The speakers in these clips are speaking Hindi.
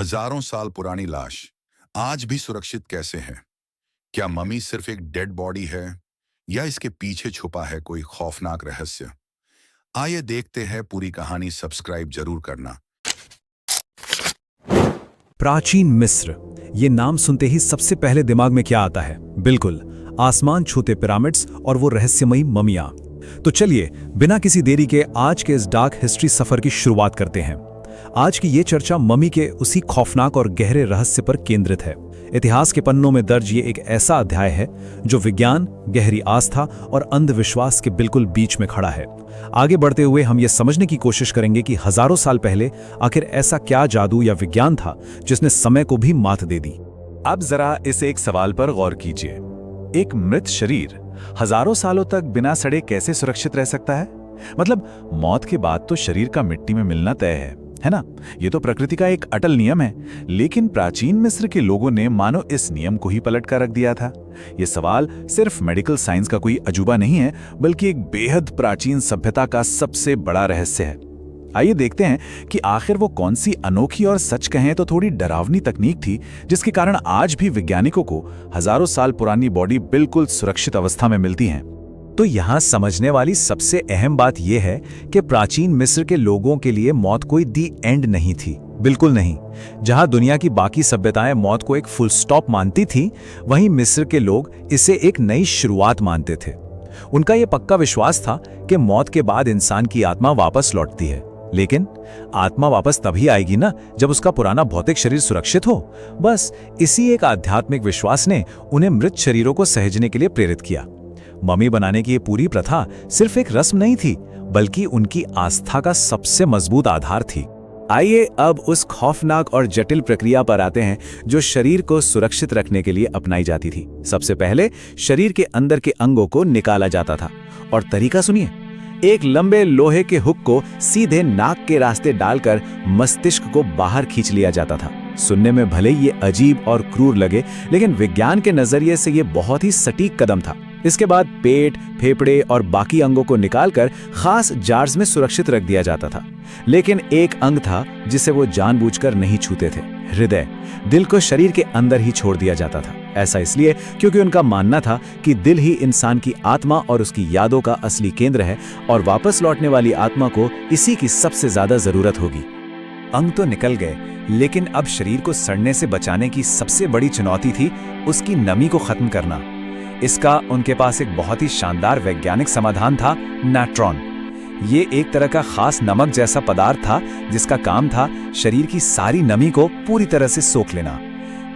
हजारों साल पुरानी लाश आज भी सुरक्षित कैसे है? क्या मम्मी सिर्फ एक डेड बॉडी है या इसके पीछे छुपा है कोई खौफनाक रहस्य? आइए देखते हैं पूरी कहानी। सब्सक्राइब जरूर करना। प्राचीन मिस्र, ये नाम सुनते ही सबसे पहले दिमाग में क्या आता है? बिल्कुल, आसमान छूते पिरामिड्स और वो रहस्यमयी ममियां। तो चलिए बिना किसी देरी के आज के इस डार्क हिस्ट्री सफर की शुरुआत करते हैं। आज की ये चर्चा मम्मी के उसी खौफनाक और गहरे रहस्य पर केंद्रित है। इतिहास के पन्नों में दर्ज ये एक ऐसा अध्याय है जो विज्ञान, गहरी आस्था और अंधविश्वास के बिल्कुल बीच में खड़ा है। आगे बढ़ते हुए हम ये समझने की कोशिश करेंगे कि हजारों साल पहले आखिर ऐसा क्या जादू या विज्ञान था जिसने समय को भी मात दे दी। अब जरा इस एक सवाल पर गौर कीजिए। एक मृत शरीर हजारों सालों तक बिना सड़े कैसे सुरक्षित रह सकता है? मतलब मौत के बाद तो शरीर का मिट्टी में मिलना तय है ना? ये तो प्रकृति का एक अटल नियम है। लेकिन प्राचीन मिस्र के लोगों ने मानो इस नियम को ही पलट कर रख दिया था। ये सवाल सिर्फ मेडिकल साइंस का कोई अजूबा नहीं है, बल्कि एक बेहद प्राचीन सभ्यता का सबसे बड़ा रहस्य है। आइए देखते हैं कि आखिर वो कौन सी अनोखी और सच कहें तो थोड़ी डरावनी तकनीक थी जिसके कारण आज भी वैज्ञानिकों को हजारों साल पुरानी बॉडी बिल्कुल सुरक्षित अवस्था में मिलती है। तो यहाँ समझने वाली सबसे अहम बात यह है कि प्राचीन मिस्र के लोगों के लिए मौत कोई दी एंड नहीं थी। बिल्कुल नहीं। जहाँ दुनिया की बाकी सभ्यताएं मौत को एक फुल स्टॉप मानती थीं, वहीं मिस्र के लोग इसे एक नई शुरुआत मानते थे। उनका यह पक्का विश्वास था कि मौत के बाद इंसान की आत्मा वापस लौटती है। लेकिन आत्मा वापस तभी आएगी ना जब उसका पुराना भौतिक शरीर सुरक्षित हो। बस इसी एक आध्यात्मिक विश्वास ने उन्हें मृत शरीरों को सहेजने के लिए प्रेरित किया। मम्मी बनाने की ये पूरी प्रथा सिर्फ एक रस्म नहीं थी, बल्कि उनकी आस्था का सबसे मजबूत आधार थी। आइए अब उस खौफनाक और जटिल प्रक्रिया पर आते हैं जो शरीर को सुरक्षित रखने के लिए अपनाई जाती थी। सबसे पहले शरीर के अंदर के अंगों को निकाला जाता था, और तरीका सुनिए। एक लंबे लोहे के हुक को सीधे नाक के रास्ते डालकर मस्तिष्क को बाहर खींच लिया जाता था। सुनने में भले ये अजीब और क्रूर लगे, लेकिन विज्ञान के नजरिए से ये बहुत ही सटीक कदम था। इसके बाद पेट, फेफड़े और बाकी अंगों को निकालकर खास जार्स में सुरक्षित रख दिया जाता था। लेकिन एक अंग था जिसे वो जानबूझकर नहीं छूते थे, हृदय। दिल को शरीर के अंदर ही छोड़ दिया जाता था। ऐसा इसलिए क्योंकि उनका मानना था कि दिल ही इंसान की आत्मा और उसकी यादों का असली केंद्र है, और वापस लौटने वाली आत्मा को इसी की सबसे ज्यादा जरूरत होगी। अंग तो निकल गए, लेकिन अब शरीर को सड़ने से बचाने की सबसे बड़ी चुनौती थी उसकी नमी को खत्म करना। इसका उनके पास एक बहुत ही शानदार वैज्ञानिक समाधान था, नाइट्रॉन। ये एक तरह का खास नमक जैसा पदार्थ था जिसका काम था शरीर की सारी नमी को पूरी तरह से सोख लेना।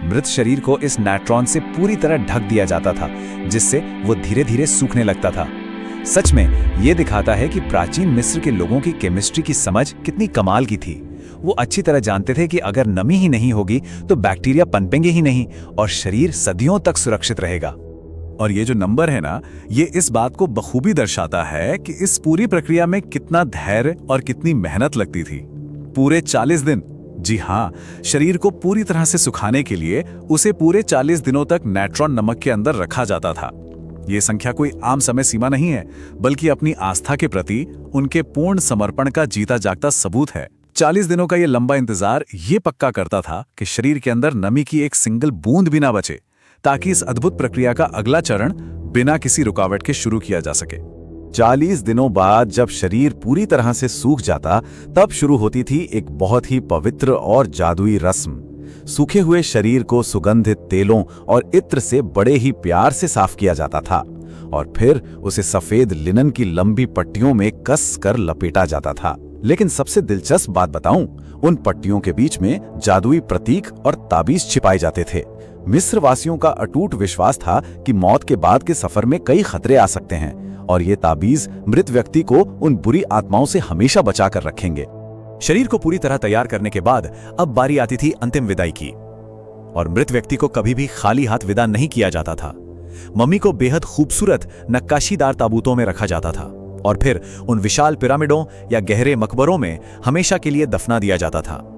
मृत शरीर को इस नाइट्रॉन से पूरी तरह ढक दिया जाता था, जिससे वो धीरे धीरे सूखने लगता था। सच में ये दिखाता है कि प्राचीन मिस्र के लोगों की केमिस्ट्री की समझ कितनी कमाल की थी। वो अच्छी तरह जानते थे कि अगर नमी ही नहीं होगी तो बैक्टीरिया पनपेंगे ही नहीं और शरीर सदियों तक सुरक्षित रहेगा। और ये जो नंबर है ना, ये इस बात को बखूबी दर्शाता है कि इस पूरी प्रक्रिया में कितना धैर्य और कितनी मेहनत लगती थी। पूरे 40 दिन, जी हाँ, शरीर को पूरी तरह से सुखाने के लिए उसे पूरे 40 दिनों तक नाइट्रॉन नमक के अंदर रखा जाता था। ये संख्या कोई आम समय सीमा नहीं है, बल्कि अपनी आस्था के प्रति उनके पूर्ण समर्पण का जीता जागता सबूत है। 40 दिनों का ये लंबा इंतजार ये पक्का करता था कि शरीर के अंदर नमी की एक सिंगल बूंद भी ना बचे, ताकि इस अद्भुत प्रक्रिया का अगला चरण बिना किसी रुकावट के शुरू किया जा सके। 40 दिनों बाद जब शरीर पूरी तरह से सूख जाता, तब शुरू होती थी एक बहुत ही पवित्र और जादुई रस्म। सूखे हुए शरीर को सुगंधित तेलों और इत्र से बड़े ही प्यार से साफ किया जाता था, और फिर उसे सफेद लिनन की लंबी पट्टियों में कस कर लपेटा जाता था। लेकिन सबसे दिलचस्प बात बताऊं, उन पट्टियों के बीच में जादुई प्रतीक और ताबीज छिपाए जाते थे। मिस्र वासियों का अटूट विश्वास था कि मौत के बाद के सफर में कई खतरे आ सकते हैं, और ये ताबीज मृत व्यक्ति को उन बुरी आत्माओं से हमेशा बचा कर रखेंगे। शरीर को पूरी तरह तैयार करने के बाद अब बारी आती थी अंतिम विदाई की, और मृत व्यक्ति को कभी भी खाली हाथ विदा नहीं किया जाता था। मम्मी को बेहद खूबसूरत नक्काशीदार ताबूतों में रखा जाता था, और फिर उन विशाल पिरामिडों या गहरे मकबरों में हमेशा के लिए दफना दिया जाता था।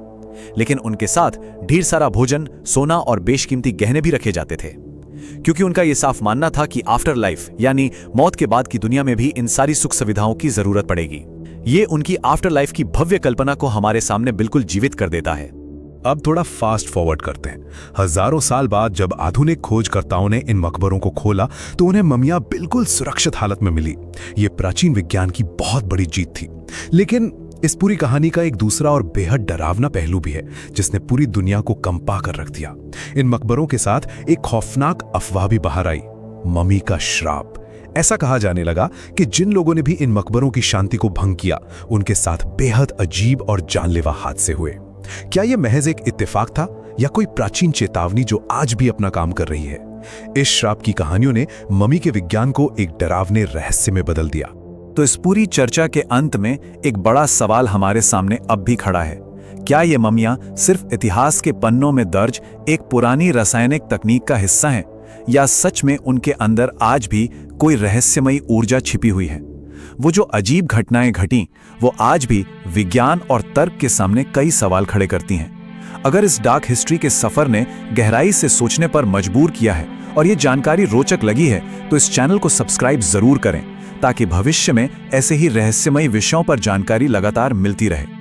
लेकिन उनके साथ ढेर सारा भोजन, सोना और बेशकीमती गहने भी रखे जाते थे, क्योंकि उनका यह साफ मानना था कि आफ्टर लाइफ यानी मौत के बाद की दुनिया में भी इन सारी सुख सुविधाओं की जरूरत पड़ेगी। ये उनकी आफ्टर लाइफ की भव्य कल्पना को हमारे सामने बिल्कुल जीवित कर देता है। अब थोड़ा फास्ट फॉरवर्ड करते हैं। हजारों साल बाद जब आधुनिक खोजकर्ताओं ने इन मकबरों को खोला तो उन्हें ममियां बिल्कुल सुरक्षित हालत में मिली। ये प्राचीन विज्ञान की बहुत बड़ी जीत थी। लेकिन इस पूरी कहानी का एक दूसरा और बेहद डरावना पहलू भी है जिसने पूरी दुनिया को कंपा कर रख दिया। इन मकबरों के साथ एक खौफनाक अफवाह भी बाहर आई, ममी का श्राप। ऐसा कहा जाने लगा कि जिन लोगों ने भी इन मकबरों की शांति को भंग किया उनके साथ बेहद अजीब और जानलेवा हादसे हुए। क्या यह महज एक इत्तेफाक था या कोई प्राचीन चेतावनी जो आज भी अपना काम कर रही है? इस श्राप की कहानियों ने ममी के विज्ञान को एक डरावने रहस्य में बदल दिया। तो इस पूरी चर्चा के अंत में एक बड़ा सवाल हमारे सामने अब भी खड़ा है। क्या ये ममियां सिर्फ इतिहास के पन्नों में दर्ज एक पुरानी रासायनिक तकनीक का हिस्सा हैं, या सच में उनके अंदर आज भी कोई रहस्यमयी ऊर्जा छिपी हुई है? वो जो अजीब घटनाएं घटीं, वो आज भी विज्ञान और तर्क के सामने कई सवाल खड़े करती हैं। अगर इस डार्क हिस्ट्री के सफर ने गहराई से सोचने पर मजबूर किया है और ये जानकारी रोचक लगी है, तो इस चैनल को सब्सक्राइब जरूर करें ताकि भविष्य में ऐसे ही रहस्यमयी विषयों पर जानकारी लगातार मिलती रहे।